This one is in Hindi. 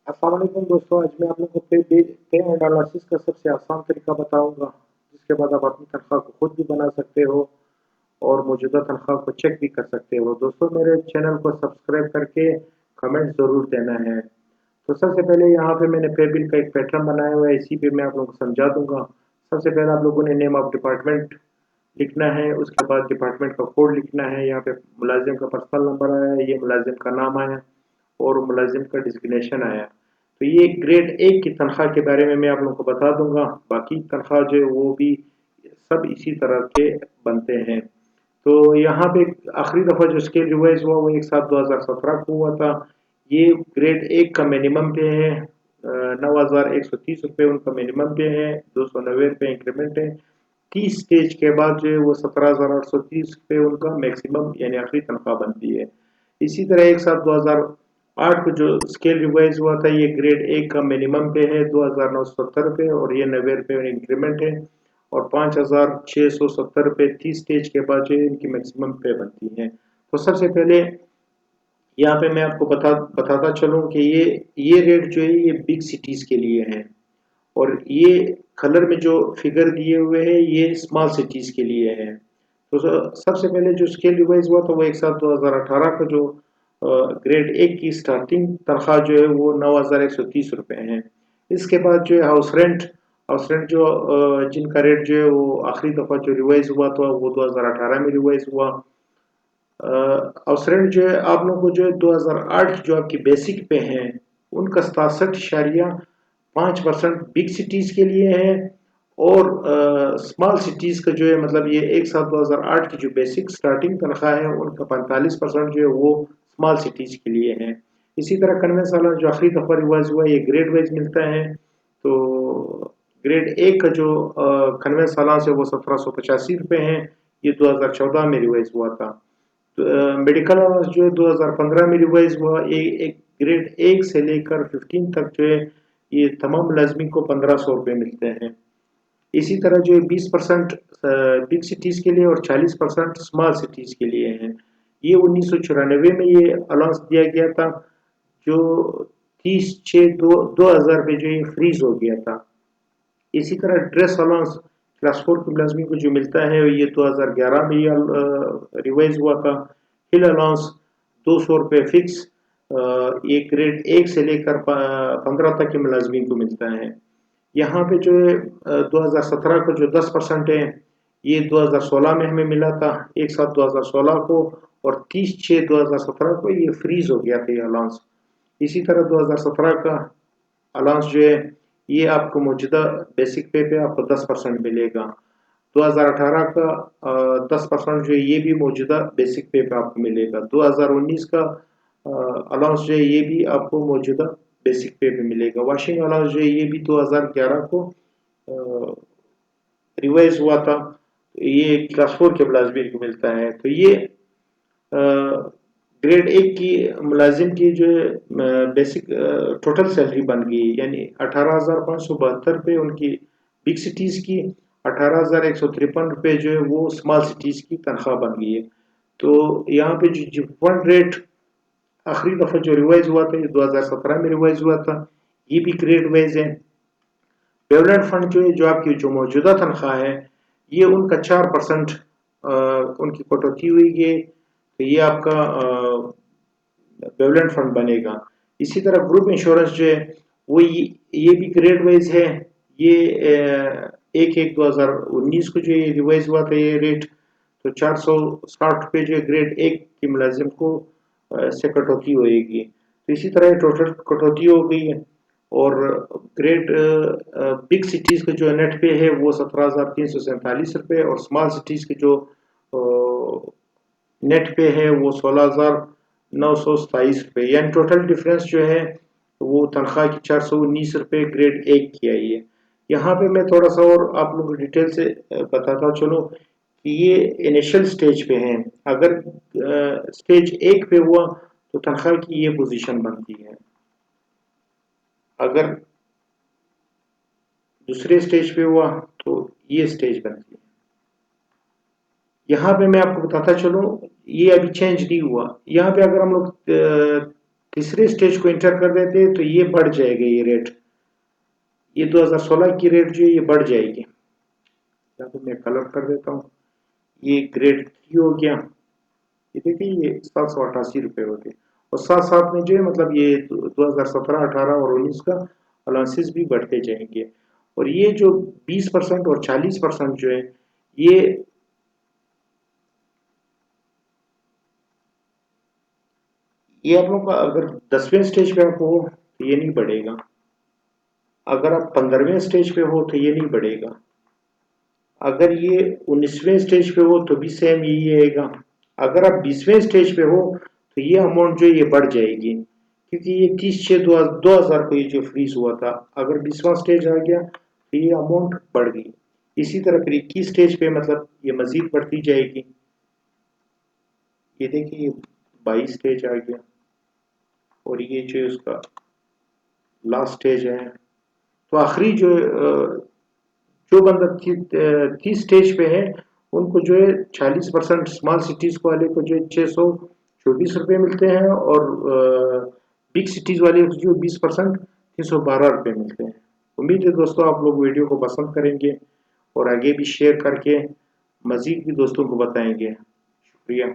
अस्सलाम वालेकुम दोस्तों, आज मैं आप लोगों को पे एंड एनालिसिस का सबसे आसान तरीका बताऊंगा, जिसके बाद आप अपनी तनख्वाह को खुद भी बना सकते हो और मौजूदा तनख्वाह को चेक भी कर सकते हो। दोस्तों, मेरे चैनल को सब्सक्राइब करके कमेंट ज़रूर देना है। तो सबसे पहले यहाँ पे मैंने पे बिल का एक पैटर्न बनाया हुआ है, इसी पे मैं आप लोगों को समझा दूंगा। सबसे पहले आप लोगों ने नेम ऑफ डिपार्टमेंट लिखना है, उसके बाद डिपार्टमेंट का कोड लिखना है। यहाँ पे मुलाजिम का पर्सनल नंबर आया है, ये मुलाजिम का नाम आया और मुलाजिम का डिजिग्नेशन आया। तो ये ग्रेड एक की तनख्वाह के बारे में मैं आप लोगों को बता दूंगा। बाकी तनख्वाह जो है वो भी सब इसी तरह के बनते हैं। तो यहाँ पे आखिरी दफ़ा जो स्केल रिवाइज हुआ वो 1/7/2017 को हुआ था। ये ग्रेड एक का मिनिमम पे है, 9,130 रुपये उनका मिनिमम पे है, 290 रुपये इंक्रीमेंट है। 30 स्टेज के बाद जो है वो 17,830 रुपये उनका मैक्सिमम यानी आखिरी तनख्वाह बनती है। इसी तरह 1/7/2008 को जो स्केल रिवाइज हुआ था, ये ग्रेड एक का मिनिमम पे है 2,970 रुपये और ये 90 रुपये इंक्रीमेंट है और 5,670 रुपये 30 स्टेज के बाद जो है इनकी मैक्सिमम पे बनती है। तो सबसे पहले यहाँ पे मैं आपको बताता चलूँ कि ये रेट जो है ये बिग सिटीज के लिए है और ये कलर में जो फिगर दिए हुए हैं ये स्मॉल सिटीज के लिए है। तो सबसे पहले जो स्केल रिवाइज हुआ था वो 1/7/2018 का जो ग्रेड एक की स्टार्टिंग तनख्वाह जो है वो 9,130 रुपये है। इसके बाद जो है हाउस रेंट जो जिनका रेट जो है वो आखिरी दफ़ा जो रिवाइज हुआ था वो 2018 में रिवाइज हुआ। हाउस रेंट जो है आप लोगों को जो है 2008 जो आपकी बेसिक पे हैं उनका 67.5% बिग सिटीज के लिए है और स्मॉल सिटीज का जो है मतलब ये 1/7/2008 की जो बेसिक स्टार्टिंग तनख्वाह है उनका 45% जो है वो स्मॉल सिटीज के लिए है। इसी तरह कन्वेंशनल जो आखिरी दफा रिवाइज हुआ ये ग्रेड वाइज मिलता है। तो ग्रेड एक का जो कन्वेंशनल है वो 1785 रुपये है, ये 2014 में रिवाइज हुआ था। तो मेडिकल अलाउंस जो है 2015 में रिवाइज हुआ, एक ग्रेड एक से लेकर 15 तक जो है ये तमाम मुलाजमीन को 1500 रुपये मिलते हैं। इसी तरह जो है 20% बिग सिटीज के लिए और 40% स्मॉल सिटीज के लिए हैं। ये 1994 में ये अलाउंस दिया गया था, जो 30/6/2000 पे जो ये फ्रीज हो गया था। इसी तरह ड्रेस अलाउंस क्लास 4 के मुलाजमीन को जो मिलता है ये 2011 में ये रिवाइज हुआ था। हिल अलाउंस 200 रुपये फिक्स, ये ग्रेड एक से लेकर 15 तक के मुलाजमीन को मिलता है। यहाँ पे जो है 2017 को जो 10% है ये 2016 में हमें मिला था 1/7/2016 को और 30/6/2017 को ये फ्रीज हो गया था ये अलाउंस। इसी तरह 2017 का अलाउंस जो है ये आपको मौजूदा बेसिक पे आपको 10% मिलेगा। 2018 का 10% जो है ये भी मौजूदा बेसिक पे आपको मिलेगा। 2019 का अलाउंस जो है ये भी आपको मौजूदा बेसिक पे मिलेगा। वॉशिंग अलाउंस जो है ये भी 2011 को रिवाइज हुआ था, ये क्लास 4 के मुलाजमीन को मिलता है। तो ये ग्रेड एक की मुलाजिम की जो है बेसिक टोटल सैलरी बन गई, यानी 18,572 रुपये उनकी बिग सिटीज़ की, 18,153 रुपये जो है वो स्मॉल सिटीज़ की तनख्वाह बन गई है। तो यहाँ पे जो फंड रेट आखिरी दफ़ा जो रिवाइज हुआ था ये 2017 में रिवाइज हुआ था, ये भी ग्रेड वाइज है। प्रेवलेंट फंड जो है जो आपकी जो मौजूदा तनख्वाह है ये उनका 4% उनकी कटौती हुई है, तो ये आपका प्रेवलेंट फंड बनेगा। इसी तरह ग्रुप इंश्योरेंस जो है वो ये भी ग्रेड वाइज है। ये 1/1/2019 को जो ये रिवाइज हुआ था ये रेट, तो 460 रुपये जो ग्रेड एक की मुलाजिम को से कटौती होगी। तो इसी तरह टोटल कटौती हो गई है और ग्रेड बिग सिटीज का जो नेट पे है वो 17,347 रुपये और स्मॉल सिटीज के जो नेट पे है वो 16,927 रुपये, यानी टोटल डिफरेंस जो है वो तनख्वाह की 419 रुपये ग्रेड एक की आई है। यहाँ पे मैं थोड़ा सा और आप लोगों को डिटेल से बताता चलूँ कि ये इनिशियल स्टेज पे हैं। अगर स्टेज एक पे हुआ तो तनख्वाह की ये पोजीशन बनती है, अगर दूसरे स्टेज पे हुआ तो ये स्टेज बनती है। यहाँ पे मैं आपको बताता चलूँ ये अभी चेंज नहीं हुआ। यहाँ पे अगर हम लोग तीसरे स्टेज को इंटर कर देते हैं तो ये बढ़ जाएगा, ये रेट, ये 2016 की रेट जो है ये बढ़ जाएगी। या तो मैं कलर कर देता हूँ, ये ग्रेड 3 हो गया, ये देखिए ये 788 रुपये हो गए। और साथ साथ में जो है मतलब ये 2017, 18 और 19 का अलाउंसेस भी बढ़ते जाएंगे। और ये जो 20% और 40% जो है ये आप लोग का अगर 10वें स्टेज पे आप हो तो ये नहीं बढ़ेगा, अगर आप 15वें स्टेज पे हो तो ये नहीं बढ़ेगा, अगर ये 19वें स्टेज पे हो तो भी सेम यही आएगा, अगर आप 20वें स्टेज पे हो तो ये अमाउंट जो है ये बढ़ जाएगी, क्योंकि ये 30/6/2000 को ये जो फ्रीज हुआ था, अगर 20वां स्टेज आ गया तो ये अमाउंट बढ़ गई। इसी तरह फिर 21 स्टेज पे मतलब ये मजीद बढ़ती जाएगी। ये देखिए 22 स्टेज आ गया, और ये जो है उसका लास्ट स्टेज है। तो आखिरी जो बंदा 30 स्टेज पे है उनको जो है 40%, स्मॉल सिटीज वाले को जो है 624 रुपये मिलते हैं, और बिग सिटीज वाले को जो 20% 312 रुपये मिलते हैं। उम्मीद है दोस्तों आप लोग वीडियो को पसंद करेंगे और आगे भी शेयर करके मजीद भी दोस्तों को बताएंगे। शुक्रिया।